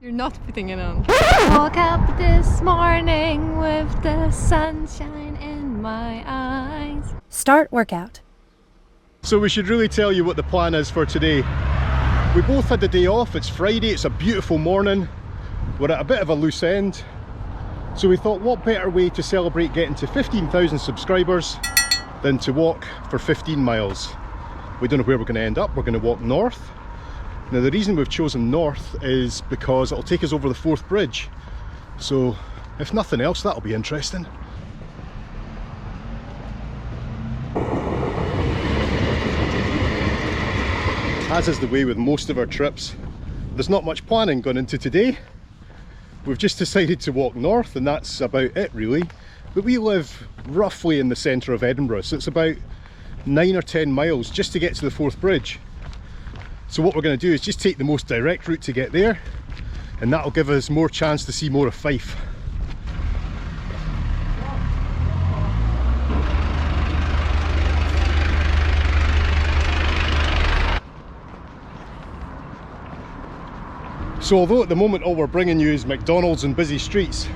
You're not putting it on. Woke up this morning with the sunshine in my eyes. Start workout. So we should really tell you what the plan is for today. We both had the day off, it's Friday, it's a beautiful morning. We're at a bit of a loose end. So we thought, what better way to celebrate getting to 15,000 subscribers than to walk for 15 miles. We don't know where we're going to end up, we're going to walk north. Now the reason we've chosen north is because it'll take us over the Forth Bridge. So if nothing else, that'll be interesting. As is the way with most of our trips, there's not much planning going into today. We've just decided to walk north and that's about it really. But we live roughly in the centre of Edinburgh, so it's about 9 or 10 miles just to get to the Forth Bridge. So what we're going to do is just take the most direct route to get there, and that'll give us more chance to see more of Fife. So although at the moment all we're bringing you is McDonald's and busy streets,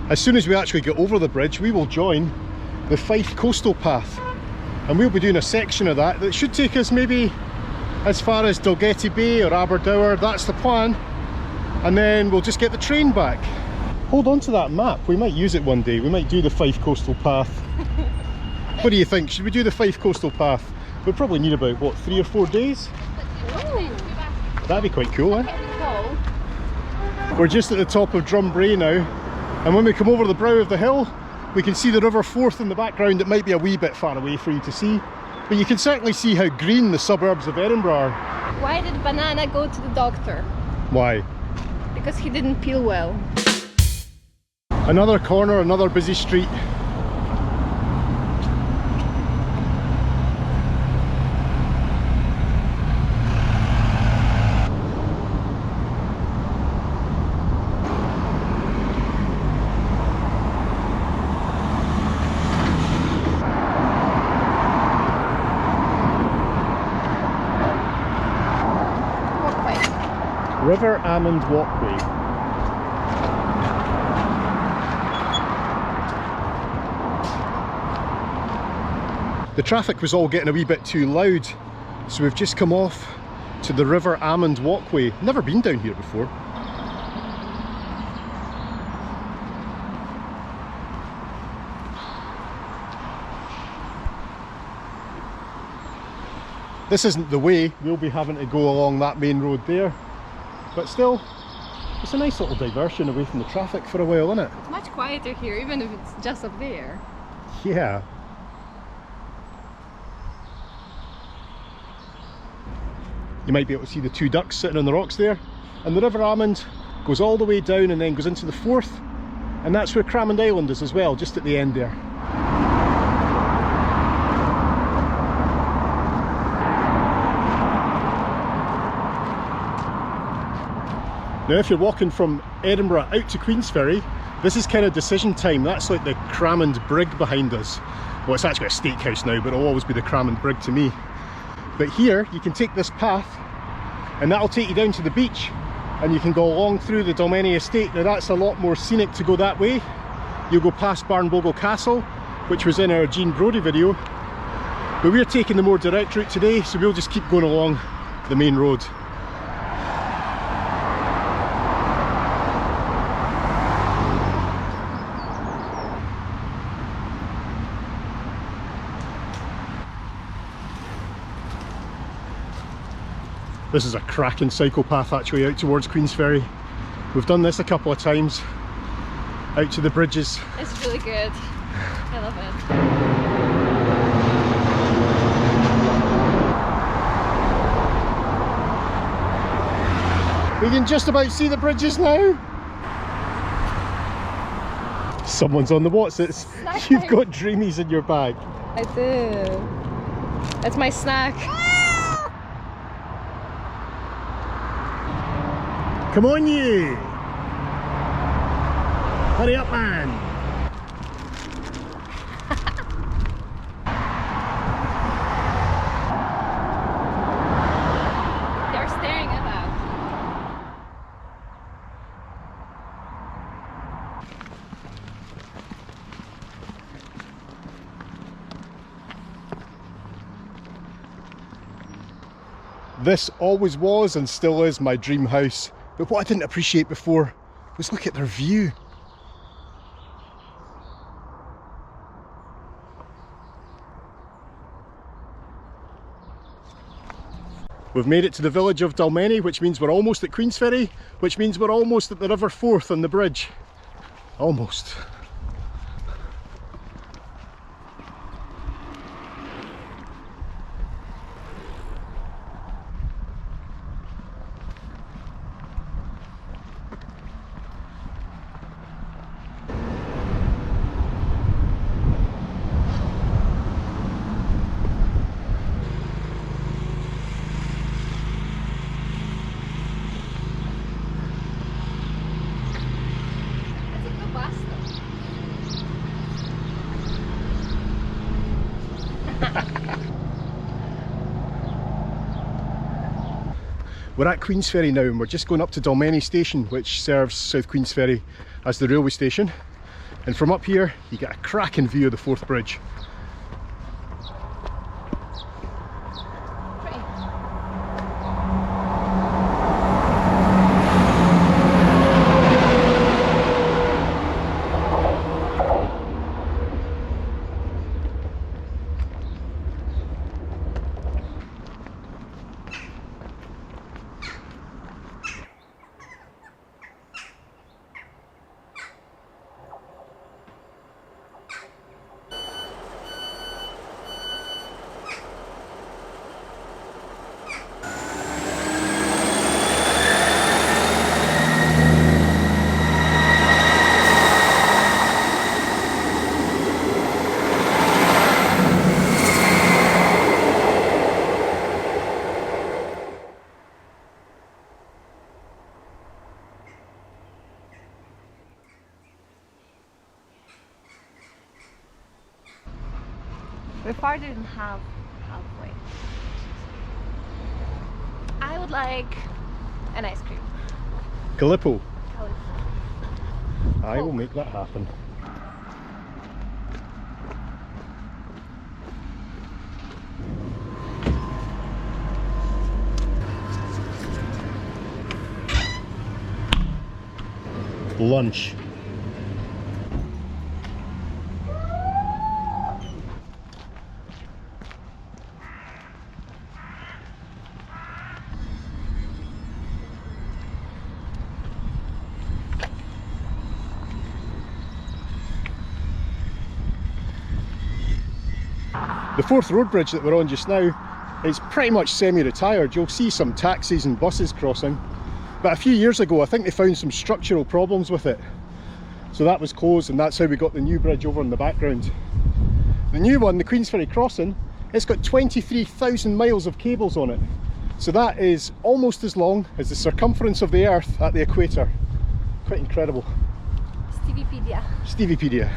as soon as we actually get over the bridge we will join the Fife Coastal Path, and we'll be doing a section of that should take us maybe as far as Dalgety Bay or Aberdour. That's the plan, and then we'll just get the train back. Hold on to that map, we might use it one day. We might do the Fife Coastal Path. What do you think? Should we do the Fife Coastal Path? We'll probably need about, what, 3 or 4 days? Ooh. That'd be quite cool, eh? We're just at the top of Drumbray now, and when we come over the brow of the hill we can see the River Forth in the background. It might be a wee bit far away for you to see, but you can certainly see how green the suburbs of Edinburgh are. Why did Banana go to the doctor? Why? Because he didn't peel well. Another corner, another busy street. River Almond Walkway. The traffic was all getting a wee bit too loud, so we've just come off to the River Almond Walkway. Never been down here before. This isn't the way, we'll be having to go along that main road there. But still, it's a nice little diversion away from the traffic for a while, isn't it? It's much quieter here, even if it's just up there. Yeah. You might be able to see the 2 ducks sitting on the rocks there. And the River Almond goes all the way down and then goes into the Forth. And that's where Cramond Island is as well, just at the end there. Now if you're walking from Edinburgh out to Queensferry, this is kind of decision time. That's like the Cramond Brig behind us. Well, it's actually a steakhouse now, but it'll always be the Cramond Brig to me. But here you can take this path and that'll take you down to the beach, and you can go along through the Dalmeny Estate. Now that's a lot more scenic to go that way. You'll go past Barnbogle Castle, which was in our Jean Brodie video. But we're taking the more direct route today, so we'll just keep going along the main road. This is a cracking cycle path actually out towards Queensferry. We've done this a couple of times, out to the bridges. It's really good. I love it. We can just about see the bridges now. Someone's on the Watsits. You've got Dreamies in your bag. I do. That's my snack. Come on you! Hurry up man! They're staring at us. This always was and still is my dream house, but what I didn't appreciate before was look at their view. We've made it to the village of Dalmeny, which means we're almost at Queensferry, which means we're almost at the River Forth on the bridge. Almost. We're at Queensferry now and we're just going up to Dalmeny station, which serves South Queensferry as the railway station. And from up here you get a cracking view of the Forth Bridge. We're farther than halfway. I would like an ice cream. Calippo. Calippo. I will make that happen. Lunch. The Forth Road Bridge that we're on just now is pretty much semi-retired. You'll see some taxis and buses crossing, but a few years ago I think they found some structural problems with it, so that was closed, and that's how we got the new bridge over in the background. The new one, the Queensferry crossing, it's got 23,000 miles of cables on it, so that is almost as long as the circumference of the Earth at the equator. Quite incredible. Steviepedia. Steviepedia.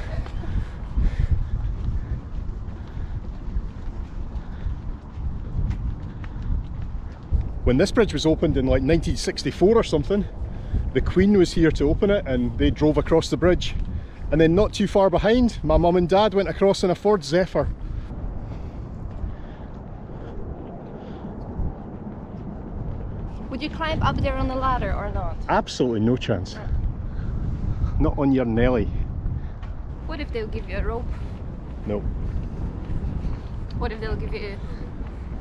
When this bridge was opened in like 1964 or something, the Queen was here to open it and they drove across the bridge. And then not too far behind, my mum and dad went across in a Ford Zephyr. Would you climb up there on the ladder or not? Absolutely no chance. Not on your Nelly. What if they'll give you a rope? No. What if they'll give you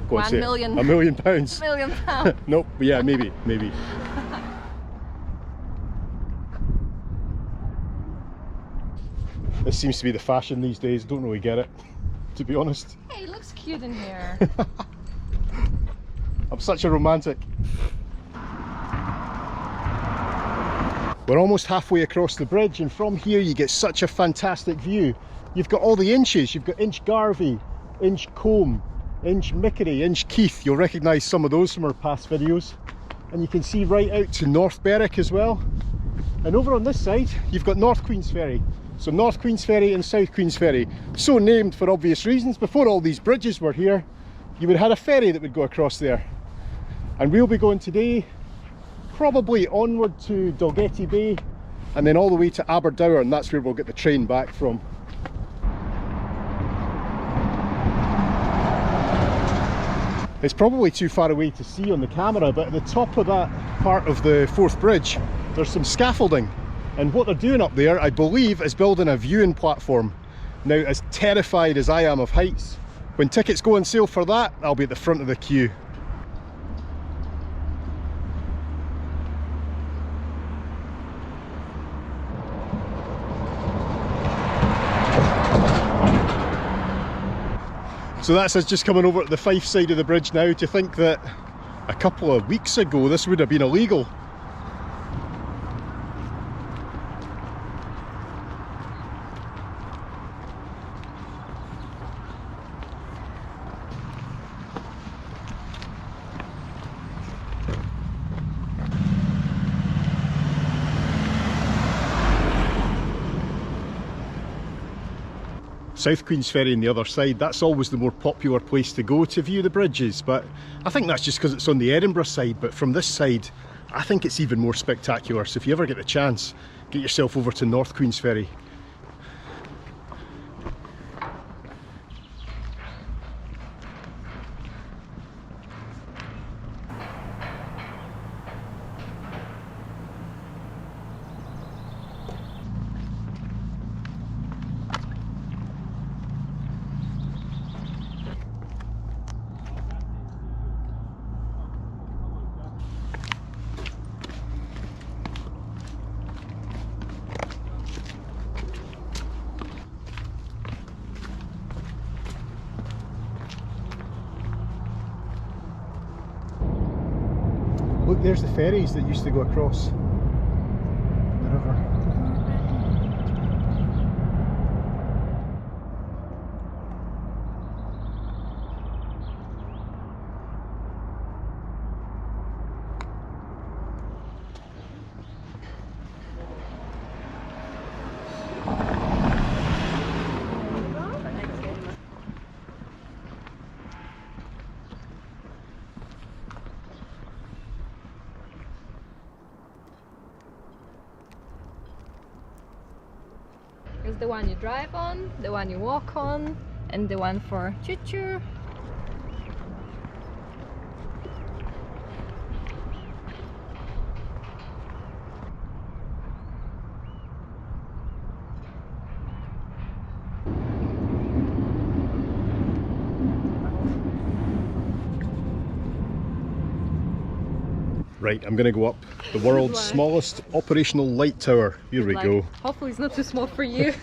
Go on, say it. £1 million? £1 million. £1 million. Nope, yeah, maybe. This seems to be the fashion these days, don't really get it, to be honest. Hey, it looks cute in here. I'm such a romantic. We're almost halfway across the bridge, and from here you get such a fantastic view. You've got all the inches. You've got Inch Garvey, Inch Combe, Inch Mickery, Inch Keith. You'll recognise some of those from our past videos. And you can see right out to North Berwick as well. And over on this side you've got North Queensferry. So North Queensferry and South Queensferry, so named for obvious reasons. Before all these bridges were here, you would have had a ferry that would go across there. And we'll be going today probably onward to Dalgetty Bay and then all the way to Aberdour, and that's where we'll get the train back from. It's probably too far away to see on the camera, but at the top of that part of the Forth Bridge, there's some scaffolding. And what they're doing up there, I believe, is building a viewing platform. Now, as terrified as I am of heights, when tickets go on sale for that, I'll be at the front of the queue. So that's us just coming over to the Fife side of the bridge now. Do you think that a couple of weeks ago this would have been illegal? South Queensferry on the other side, that's always the more popular place to go to view the bridges, but I think that's just because it's on the Edinburgh side. But from this side, I think it's even more spectacular. So if you ever get the chance, get yourself over to North Queensferry. Look, there's the ferries that used to go across the river. It's the one you drive on, the one you walk on, and the one for choo-choo. Right, I'm going to go up the world's smallest operational light tower. Here we go. Hopefully it's not too small for you.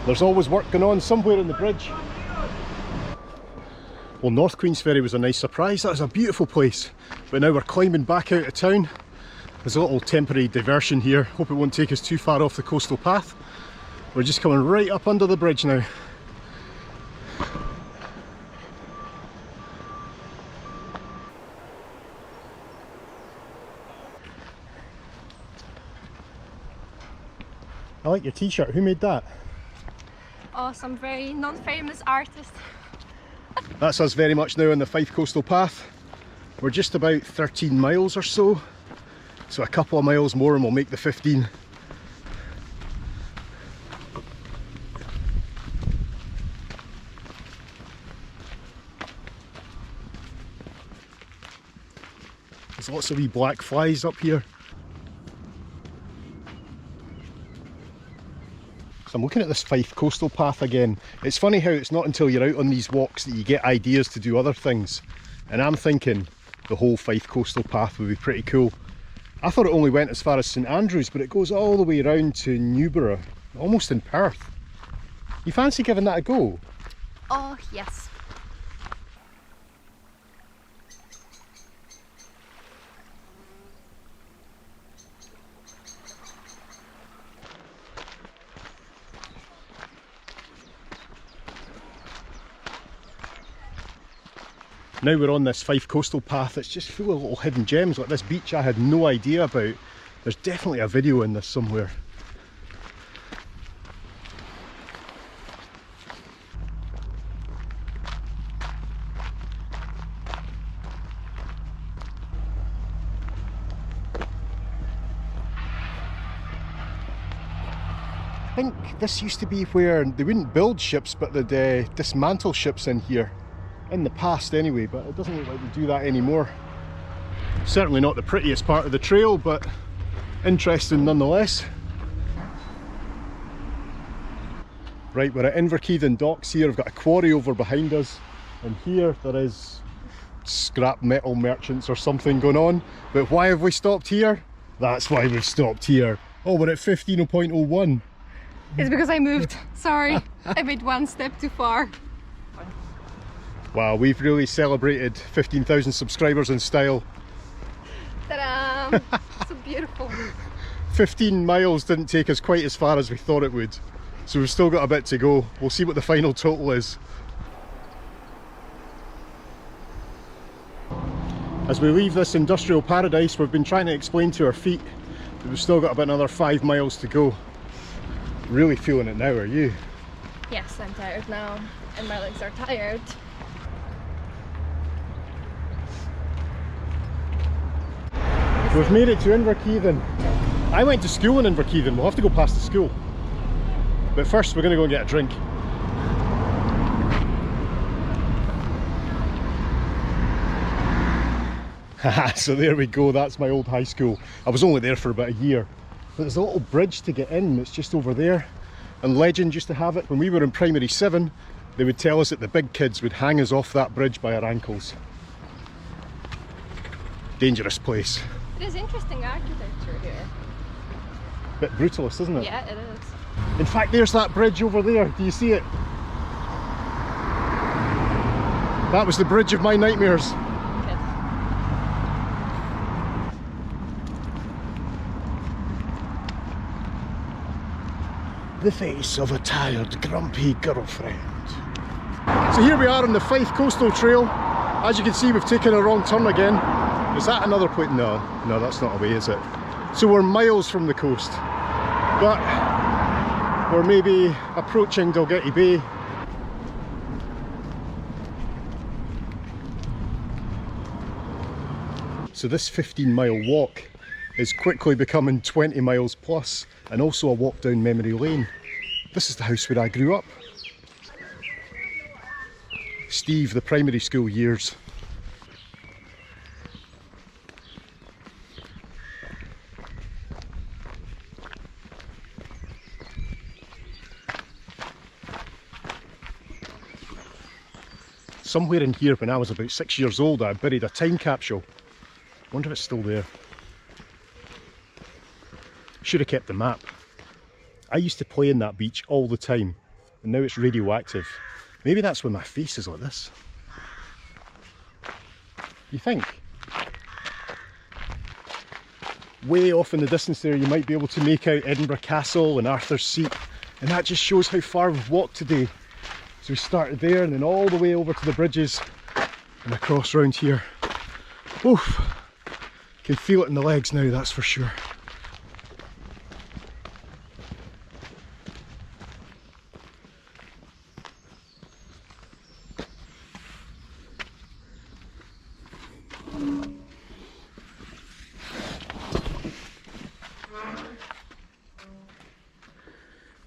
There's always work going on somewhere on the bridge. Well, North Queensferry was a nice surprise. That was a beautiful place. But now we're climbing back out of town. There's a little temporary diversion here. Hope it won't take us too far off the coastal path. We're just coming right up under the bridge now. I like your t-shirt. Who made that? Oh, some very non-famous artist. That's us very much now on the Fife Coastal Path. We're just about 13 miles or so. So a couple of miles more and we'll make the 15. There's lots of wee black flies up here. So I'm looking at this Fife Coastal Path again. It's funny how it's not until you're out on these walks that you get ideas to do other things. And I'm thinking the whole Fife Coastal Path would be pretty cool. I thought it only went as far as St Andrews, but it goes all the way around to Newborough, almost in Perth. You fancy giving that a go? Oh, yes. Now we're on this Fife coastal path. It's just full of little hidden gems like this beach I had no idea about. There's definitely a video in this somewhere. I think this used to be where they wouldn't build ships, but they'd dismantle ships in here. In the past anyway, but it doesn't look like they do that anymore. Certainly not the prettiest part of the trail, but interesting nonetheless. Right, we're at Inverkeithing docks here. We've got a quarry over behind us, and here there is scrap metal merchants or something going on. But why have we stopped here? That's why we've stopped here. Oh, we're at 15.01. It's because I moved. Sorry, I made one step too far. Wow, we've really celebrated 15,000 subscribers in style. Ta-da! So beautiful. 15 miles didn't take us quite as far as we thought it would. So we've still got a bit to go. We'll see what the final total is. As we leave this industrial paradise, we've been trying to explain to our feet that we've still got about another 5 miles to go. Really feeling it now, are you? Yes, I'm tired now, and my legs are tired. We've made it to Inverkeithing. I went to school in Inverkeithing. We'll have to go past the school. But first we're going to go and get a drink. Haha, so there we go, that's my old high school. I was only there for about a year. But there's a little bridge to get in that's just over there. And legend used to have it, when we were in primary 7, they would tell us that the big kids would hang us off that bridge by our ankles. Dangerous place. It is interesting architecture here. Bit brutalist, isn't it? Yeah, it is. In fact, there's that bridge over there. Do you see it? That was the bridge of my nightmares. Good. The face of a tired, grumpy girlfriend. So here we are on the Fife Coastal Trail. As you can see, we've taken a wrong turn again. Is that another point? No, that's not a way, is it? So we're miles from the coast, but we're maybe approaching Dalgety Bay. So this 15-mile walk is quickly becoming 20 miles plus, and also a walk down memory lane. This is the house where I grew up. Steve, the primary school years. Somewhere in here when I was about 6 years old I buried a time capsule. Wonder if it's still there. Should have kept the map. I used to play in that beach all the time, and now it's radioactive. Maybe that's why my face is like this. You think? Way off in the distance there you might be able to make out Edinburgh Castle and Arthur's Seat, and that just shows how far we've walked today. So we started there and then all the way over to the bridges and across round here. Oof! Can feel it in the legs now, that's for sure.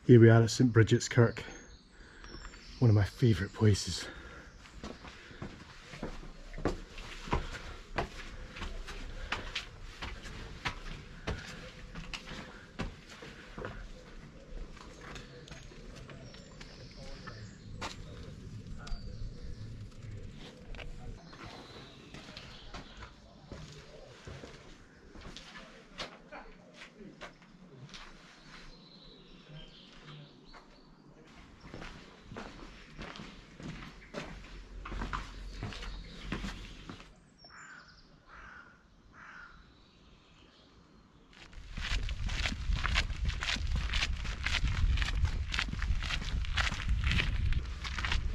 Here we are at St Bridget's Kirk, one of my favourite places.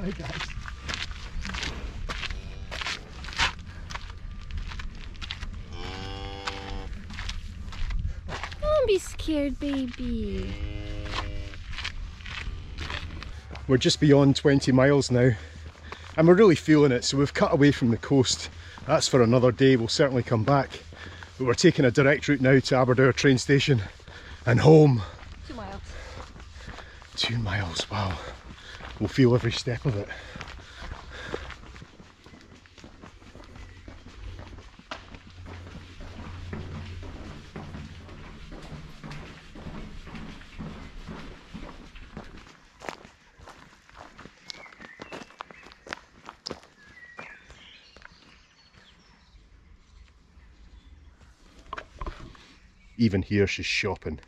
Hi guys. Don't be scared, baby. We're just beyond 20 miles now, and we're really feeling it, so we've cut away from the coast. That's for another day, we'll certainly come back. But we're taking a direct route now to Aberdour train station and home. 2 miles. 2 miles, wow. We'll feel every step of it. Even here she's shopping.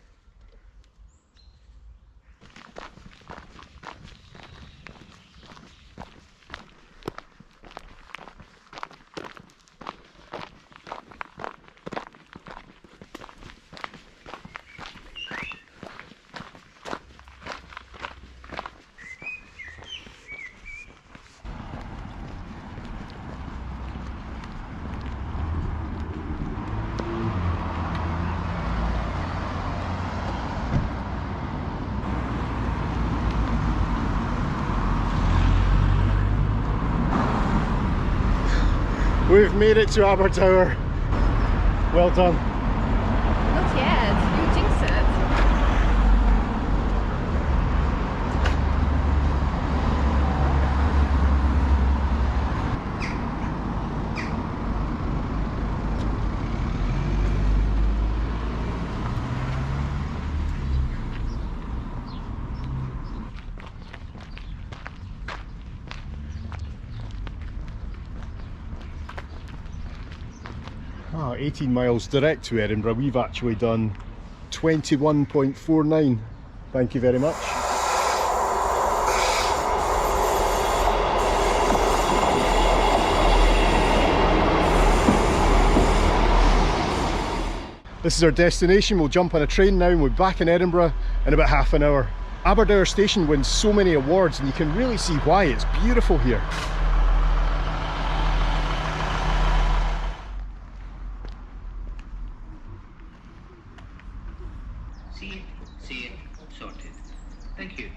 We've made it to Aberdour. Well done. Not yet. You jinx it. Ah, 18 miles direct to Edinburgh. We've actually done 21.49. Thank you very much. This is our destination. We'll jump on a train now and we're back in Edinburgh in about half an hour. Aberdour station wins so many awards and you can really see why. It's beautiful here. See it, sorted. Thank you.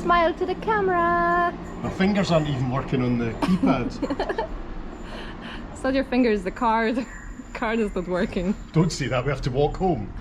Smile to the camera. My fingers aren't even working on the keypad. It's not your fingers, the card. The card is not working. Don't say that, we have to walk home.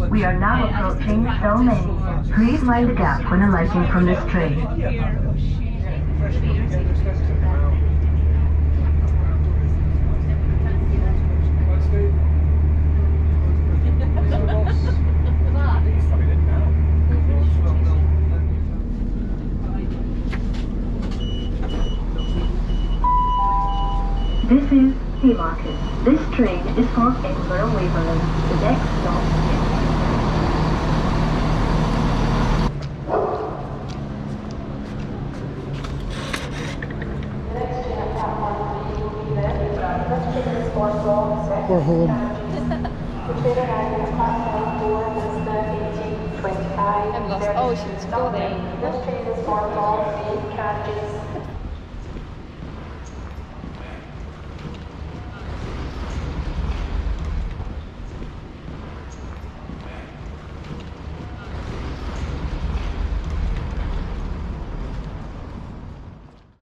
We are now approaching Stillmain. Please mind the gap when alighting from this train. This is Haymarket. This train is for Edinburgh Waverley. The next stop is... We're home. I've lost. Oh, she was still there.